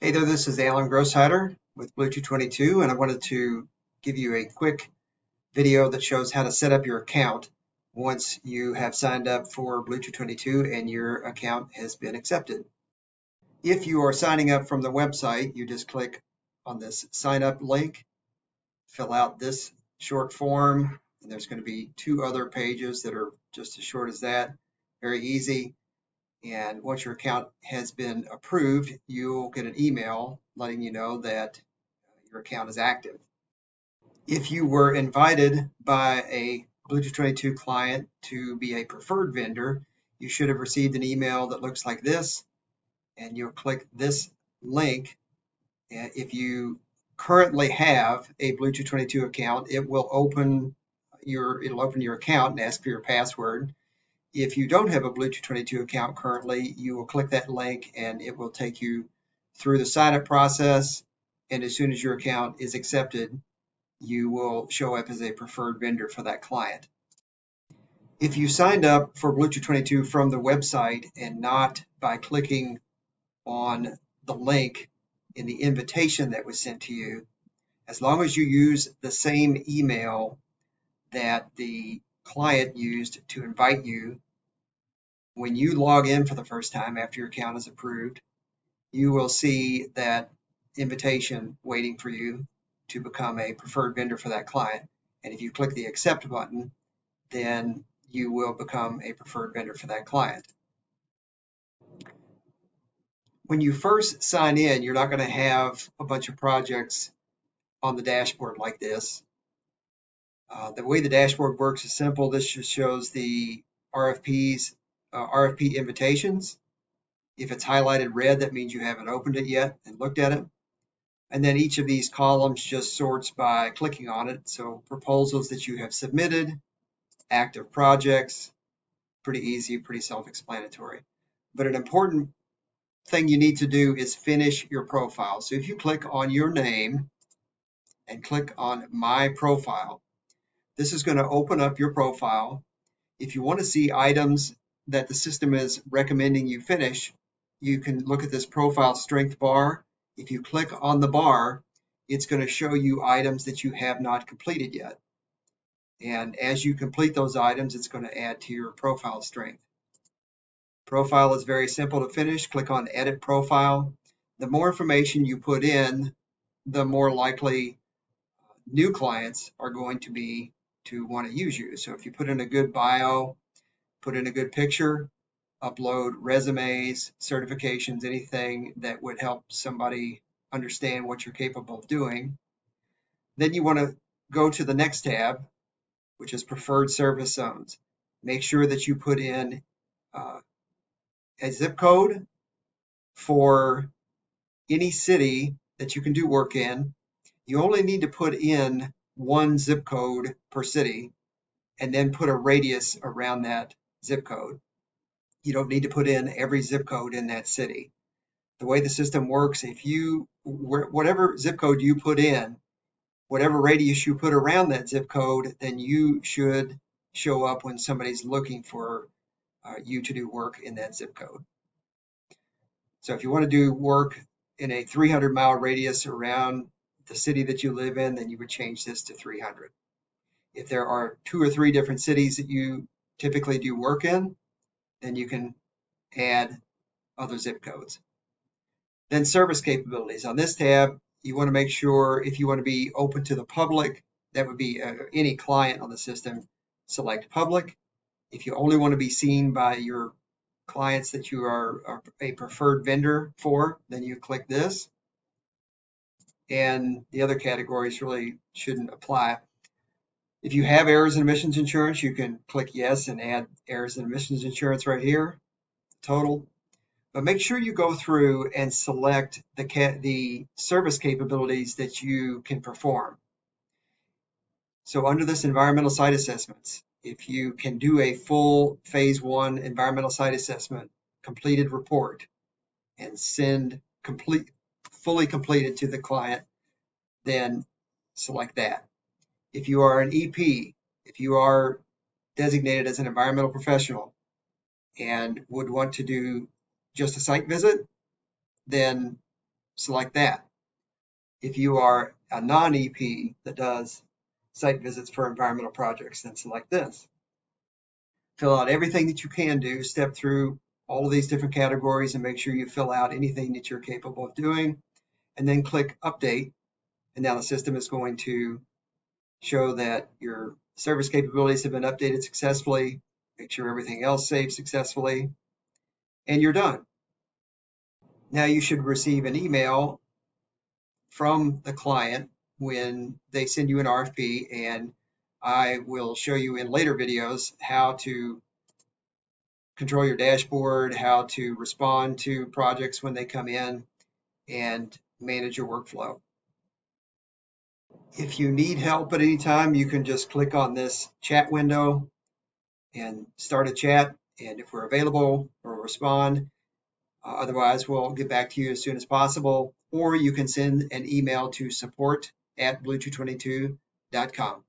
Hey there, this is Alan Grosshider with Blue222, and I wanted to give you a quick video that shows how to set up your account once you have signed up for Blue222 and your account has been accepted. If you are signing up from the website, you just click on this sign up link, fill out this short form, and there's going to be two other pages that are just as short as that. Very easy. And once your account has been approved, you'll get an email letting you know that your account is active. If you were invited by a Blue222 client to be a preferred vendor, you should have received an email that looks like this, and you'll click this link. And if you currently have a Blue222 account, it'll open your account and ask for your password. If you don't have a Blue222 account currently, you will click that link and it will take you through the sign up process. And as soon as your account is accepted, you will show up as a preferred vendor for that client. If you signed up for Blue222 from the website and not by clicking on the link in the invitation that was sent to you, as long as you use the same email that the client used to invite you, when you log in for the first time after your account is approved, you will see that invitation waiting for you to become a preferred vendor for that client. And if you click the accept button, then you will become a preferred vendor for that client. When you first sign in, you're not going to have a bunch of projects on the dashboard like this. The way the dashboard works is simple. This just shows the RFP invitations. If it's highlighted red, that means you haven't opened it yet and looked at it. And then each of these columns just sorts by clicking on it. So proposals that you have submitted, active projects, pretty easy, pretty self-explanatory. But an important thing you need to do is finish your profile. So if you click on your name and click on My Profile, this is going to open up your profile. If you want to see items that the system is recommending you finish, you can look at this profile strength bar. If you click on the bar, it's going to show you items that you have not completed yet. And as you complete those items, it's going to add to your profile strength. Profile is very simple to finish. Click on Edit Profile. The more information you put in, the more likely new clients are going to be to want to use you. So if you put in a good bio, put in a good picture, upload resumes, certifications, anything that would help somebody understand what you're capable of doing. Then you want to go to the next tab, which is Preferred Service Zones. Make sure that you put in a zip code for any city that you can do work in. You only need to put in one zip code per city and then put a radius around that zip code. You don't need to put in every zip code in that city. The way the system works, if you, whatever zip code you put in, whatever radius you put around that zip code, then you should show up when somebody's looking for you to do work in that zip code. So if you want to do work in a 300-mile radius around the city that you live in, then you would change this to 300. If there are 2 or 3 different cities that you typically do work in, then you can add other zip codes. Then service capabilities. On this tab, you want to make sure if you want to be open to the public, that would be any client on the system, select public. If you only want to be seen by your clients that you are a preferred vendor for, then you click this. And the other categories really shouldn't apply. If you have errors and omissions insurance, you can click yes and add errors and omissions insurance right here, total. But make sure you go through and select the service capabilities that you can perform. So under this environmental site assessments, if you can do a full phase 1 environmental site assessment completed report and send fully completed to the client, then select that. If you are an EP, if you are designated as an environmental professional and would want to do just a site visit, then select that. If you are a non-EP that does site visits for environmental projects, then select this. Fill out everything that you can do, step through all of these different categories and make sure you fill out anything that you're capable of doing, and then click Update. And now the system is going to show that your service capabilities have been updated successfully, make sure everything else saved successfully, and you're done. Now you should receive an email from the client when they send you an RFP, and I will show you in later videos how to control your dashboard, how to respond to projects when they come in, and manage your workflow. If you need help at any time, you can just click on this chat window and start a chat. And if we're available, we'll respond. Otherwise, we'll get back to you as soon as possible. Or you can send an email to support@blue222.com.